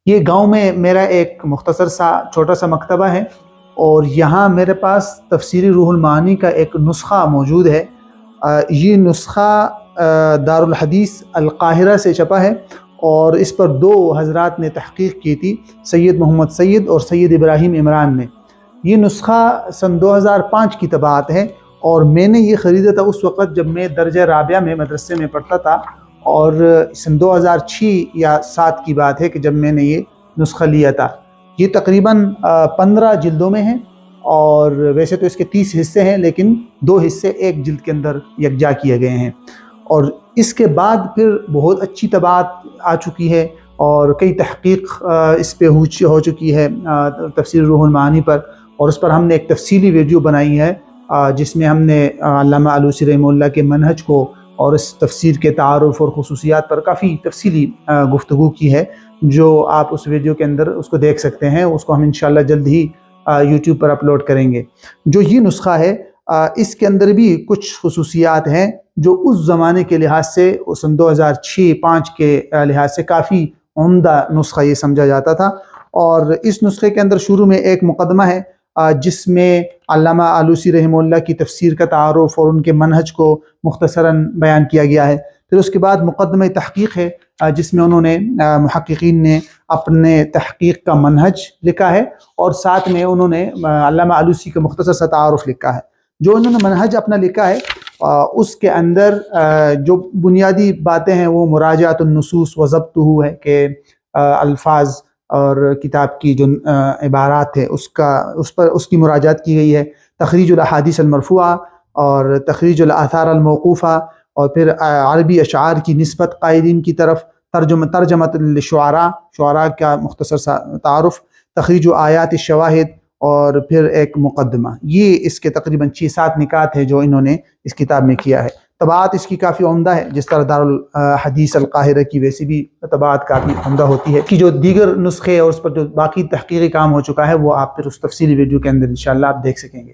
یہ گاؤں میں میرا ایک مختصر سا چھوٹا سا مکتبہ ہے، اور یہاں میرے پاس تفسیر روح المعانی کا ایک نسخہ موجود ہے۔ یہ نسخہ دارالحدیث القاہرہ سے چھپا ہے، اور اس پر دو حضرات نے تحقیق کی تھی، سید محمد سید اور سید ابراہیم عمران نے۔ یہ نسخہ سن 2005 کی طباعت ہے، اور میں نے یہ خریدا تھا اس وقت جب میں درجہ رابعہ میں مدرسے میں پڑھتا تھا، اور سن 2006 یا 7 کی بات ہے کہ جب میں نے یہ نسخہ لیا تھا۔ یہ تقریباً 15 جلدوں میں ہے، اور ویسے تو اس کے 30 حصے ہیں، لیکن 2 حصے ایک جلد کے اندر یکجا کیے گئے ہیں۔ اور اس کے بعد پھر بہت اچھی طباعت آ چکی ہے، اور کئی تحقیق اس پہ ہو چکی ہے تفسیر روح المعانی پر، اور اس پر ہم نے ایک تفصیلی ویڈیو بنائی ہے جس میں ہم نے علامہ آلوسی رحمہ اللہ کے منہج کو اور اس تفسیر کے تعارف اور خصوصیات پر کافی تفصیلی گفتگو کی ہے، جو آپ اس ویڈیو کے اندر اس کو دیکھ سکتے ہیں۔ اس کو ہم انشاءاللہ جلد ہی یوٹیوب پر اپلوڈ کریں گے۔ جو یہ نسخہ ہے اس کے اندر بھی کچھ خصوصیات ہیں جو اس زمانے کے لحاظ سے، سن 2006-5 کے لحاظ سے کافی عمدہ نسخہ یہ سمجھا جاتا تھا۔ اور اس نسخے کے اندر شروع میں ایک مقدمہ ہے جس میں علامہ آلوسی رحمہ اللہ کی تفسیر کا تعارف اور ان کے منہج کو مختصراً بیان کیا گیا ہے۔ پھر اس کے بعد مقدمہ تحقیق ہے جس میں انہوں نے محققین نے اپنے تحقیق کا منہج لکھا ہے، اور ساتھ میں انہوں نے علامہ آلوسی کا مختصر سا تعارف لکھا ہے۔ جو انہوں نے منہج اپنا لکھا ہے اس کے اندر جو بنیادی باتیں ہیں وہ مراجعۃ النصوص و ضبطہ ہے، کہ الفاظ اور کتاب کی جو عبارات ہے اس کی مراجعات کی گئی ہے۔ تخریج الاحادیث المرفوعہ اور تخریج الآثار الموقوفہ، اور پھر عربی اشعار کی نسبت قائلین کی طرف، ترجمۃ للشعراء، شعراء کا مختصر سا تعارف، تخریج آیات الشواہد، اور پھر ایک مقدمہ۔ یہ اس کے تقریباً 6-7 نکات ہیں جو انہوں نے اس کتاب میں کیا ہے۔ طباعت اس کی کافی عمدہ ہے، جس طرح دارالحدیث القاہرہ کی ویسے بھی طباعت کافی عمدہ ہوتی ہے، کہ جو دیگر نسخے اور اس پر جو باقی تحقیقی کام ہو چکا ہے وہ آپ پھر اس تفصیلی ویڈیو کے اندر انشاءاللہ آپ دیکھ سکیں گے۔